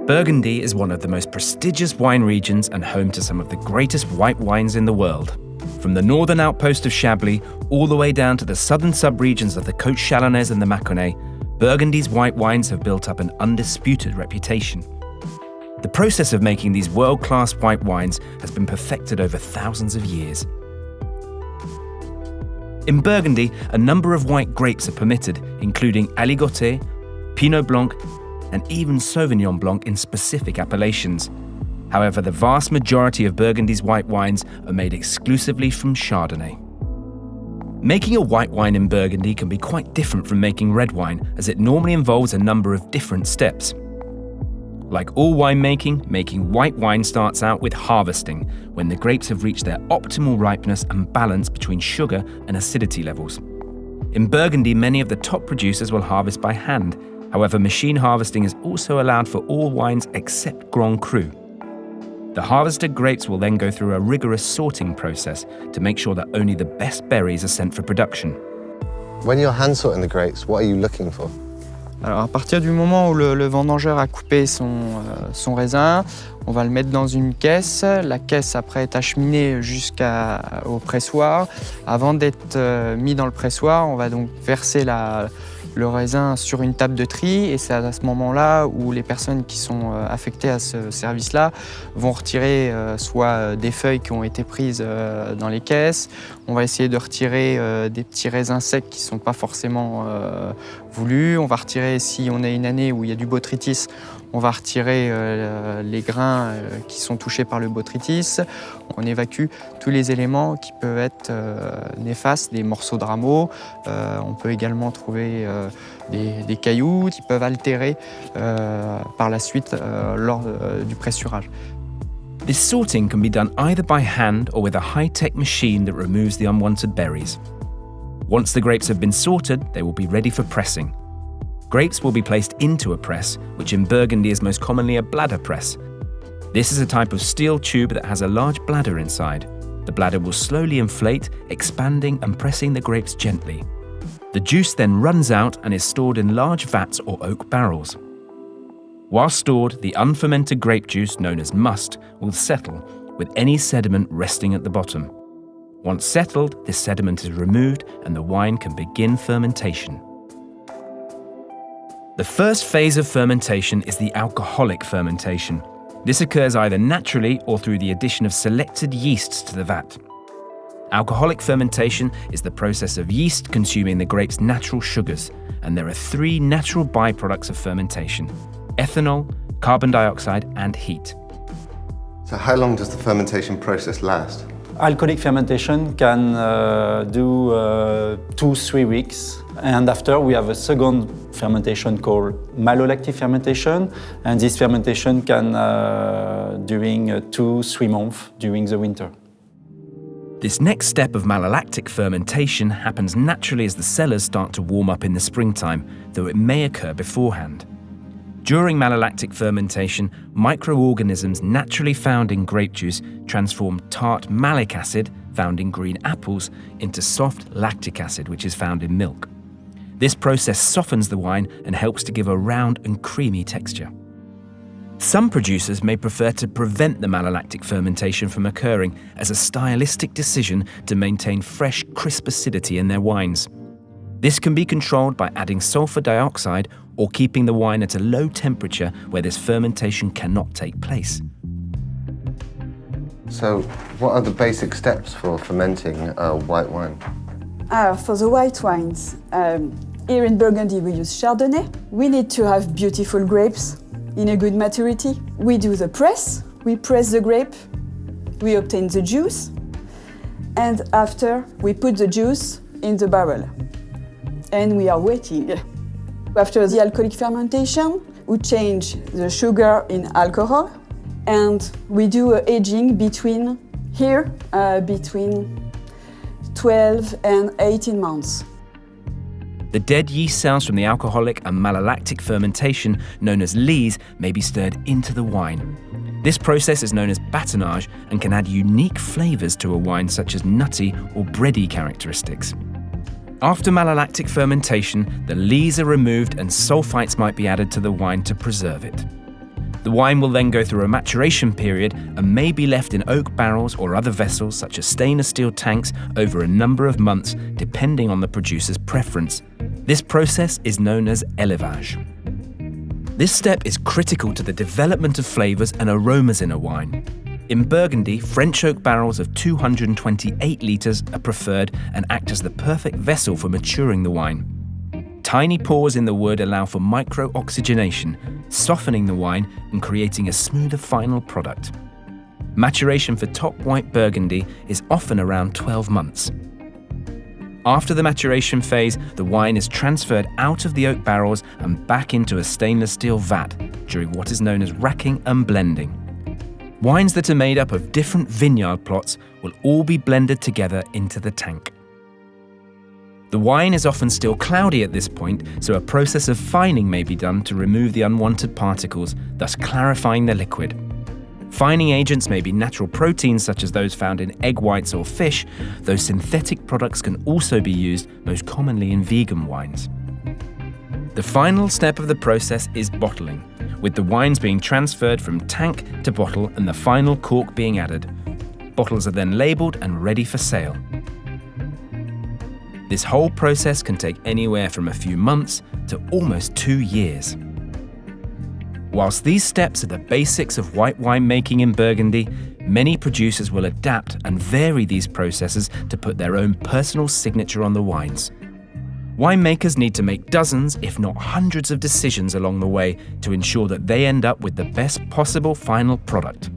Burgundy is one of the most prestigious wine regions and home to some of the greatest white wines in the world. From the northern outpost of Chablis all the way down to the southern sub-regions of the Côte Chalonnaise and the Mâconnais, Burgundy's white wines have built up an undisputed reputation. The process of making these world-class white wines has been perfected over thousands of years. In Burgundy, a number of white grapes are permitted, including Aligoté, Pinot Blanc, and even Sauvignon Blanc in specific appellations. However, the vast majority of Burgundy's white wines are made exclusively from Chardonnay. Making a white wine in Burgundy can be quite different from making red wine, as it normally involves a number of different steps. Like all winemaking, making white wine starts out with harvesting, when the grapes have reached their optimal ripeness and balance between sugar and acidity levels. In Burgundy, many of the top producers will harvest by hand. However, machine harvesting is also allowed for all wines except Grand Cru. The harvested grapes will then go through a rigorous sorting process to make sure that only the best berries are sent for production. When you're hand sorting the grapes, what are you looking for? Alors à partir du moment où le vendangeur a coupé son raisin, on va le mettre dans une caisse. La caisse après est acheminée jusqu'au pressoir. Avant d'être mis dans le pressoir, on va donc verser le raisin sur une table de tri, et c'est à ce moment-là où les personnes qui sont affectées à ce service-là vont retirer soit des feuilles qui ont été prises dans les caisses. On va essayer de retirer des petits raisins secs qui ne sont pas forcément voulus. On va retirer, si on a une année où il y a du botrytis, on va retirer les grains qui sont touchés par le botrytis. On évacue tous les éléments qui peuvent être néfastes, des morceaux de rameaux. On peut également trouver des cailloux qui peuvent altérer par la suite lors du pressurage. This sorting can be done either by hand or with a high-tech machine that removes the unwanted berries. Once the grapes have been sorted, they will be ready for pressing. Grapes will be placed into a press, which in Burgundy is most commonly a bladder press. This is a type of steel tube that has a large bladder inside. The bladder will slowly inflate, expanding and pressing the grapes gently. The juice then runs out and is stored in large vats or oak barrels. While stored, the unfermented grape juice, known as must, will settle, with any sediment resting at the bottom. Once settled, this sediment is removed and the wine can begin fermentation. The first phase of fermentation is the alcoholic fermentation. This occurs either naturally or through the addition of selected yeasts to the vat. Alcoholic fermentation is the process of yeast consuming the grape's natural sugars, and there are three natural byproducts of fermentation: ethanol, carbon dioxide, and heat. So how long does the fermentation process last? Alcoholic fermentation can do 2-3 weeks, and after we have a second fermentation called Malolactic Fermentation, and this fermentation can during 2-3 months during the winter. This next step of malolactic fermentation happens naturally as the cellars start to warm up in the springtime, though it may occur beforehand. During malolactic fermentation, microorganisms naturally found in grape juice transform tart malic acid, found in green apples, into soft lactic acid, which is found in milk. This process softens the wine and helps to give a round and creamy texture. Some producers may prefer to prevent the malolactic fermentation from occurring as a stylistic decision to maintain fresh, crisp acidity in their wines. This can be controlled by adding sulfur dioxide or keeping the wine at a low temperature where this fermentation cannot take place. So what are the basic steps for fermenting white wine? For the white wines, here in Burgundy we use Chardonnay. We need to have beautiful grapes in a good maturity. We do the press, we press the grape, we obtain the juice, and after we put the juice in the barrel. And we are waiting. After the alcoholic fermentation, we change the sugar in alcohol, and we do aging between 12 and 18 months. The dead yeast cells from the alcoholic and malolactic fermentation, known as lees, may be stirred into the wine. This process is known as batonnage and can add unique flavors to a wine such as nutty or bready characteristics. After malolactic fermentation, the lees are removed and sulfites might be added to the wine to preserve it. The wine will then go through a maturation period and may be left in oak barrels or other vessels such as stainless steel tanks over a number of months, depending on the producer's preference. This process is known as élevage. This step is critical to the development of flavours and aromas in a wine. In Burgundy, French oak barrels of 228 litres are preferred and act as the perfect vessel for maturing the wine. Tiny pores in the wood allow for micro-oxygenation, softening the wine and creating a smoother final product. Maturation for top white Burgundy is often around 12 months. After the maturation phase, the wine is transferred out of the oak barrels and back into a stainless steel vat during what is known as racking and blending. Wines that are made up of different vineyard plots will all be blended together into the tank. The wine is often still cloudy at this point, so a process of fining may be done to remove the unwanted particles, thus clarifying the liquid. Fining agents may be natural proteins such as those found in egg whites or fish, though synthetic products can also be used, most commonly in vegan wines. The final step of the process is bottling, with the wines being transferred from tank to bottle and the final cork being added. Bottles are then labelled and ready for sale. This whole process can take anywhere from a few months to almost 2 years. Whilst these steps are the basics of white wine making in Burgundy, many producers will adapt and vary these processes to put their own personal signature on the wines. Winemakers need to make dozens, if not hundreds of decisions along the way to ensure that they end up with the best possible final product.